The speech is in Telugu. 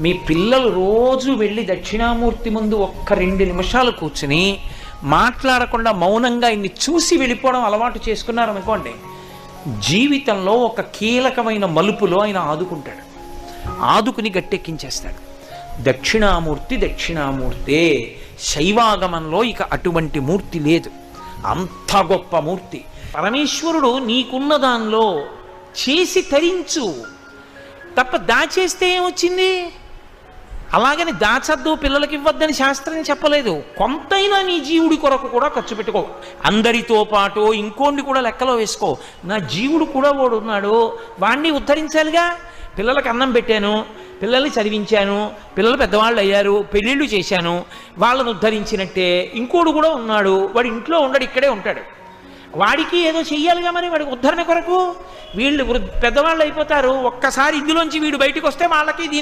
మీ పిల్లలు రోజు వెళ్ళి దక్షిణామూర్తి ముందు ఒక్క 2 నిమిషాలు కూర్చుని మాట్లాడకుండా మౌనంగా ఇన్ని చూసి వెళ్ళిపోవడం అలవాటు చేసుకున్నారనుకోండి, జీవితంలో ఒక కీలకమైన మలుపులో ఆయన ఆదుకుంటాడు, ఆదుకుని గట్టెక్కించేస్తాడు. దక్షిణామూర్తి దక్షిణామూర్తే. శైవాగమంలో ఇక అటువంటి మూర్తి లేదు, అంత గొప్ప మూర్తి. పరమేశ్వరుడు నీకున్న దానిలో చేసి తరించు, తప్ప దాచేస్తే ఏమొచ్చింది? అలాగని దాచద్దు, పిల్లలకి ఇవ్వద్దని శాస్త్రం చెప్పలేదు. కొంతైనా నీ జీవుడి కొరకు కూడా ఖర్చు పెట్టుకో. అందరితో పాటు ఇంకోండి కూడా లెక్కలో వేసుకో. నా జీవుడు కూడా వాడు ఉన్నాడు, వాణ్ణి ఉద్ధరించాలిగా. పిల్లలకి అన్నం పెట్టాను, పిల్లల్ని చదివించాను, పిల్లలు పెద్దవాళ్ళు అయ్యారు, పెళ్ళిళ్ళు చేశాను, వాళ్ళను ఉద్ధరించినట్టే ఇంకోడు కూడా ఉన్నాడు. వాడు ఇంట్లో ఉండడు, ఇక్కడే ఉంటాడు. వాడికి ఏదో చెయ్యాలిగా మరి, వాడికి ఉద్ధరణ కొరకు. వీళ్ళు పెద్దవాళ్ళు అయిపోతారు, ఒక్కసారి ఇందులోంచి వీడు బయటకు వస్తే వాళ్ళకి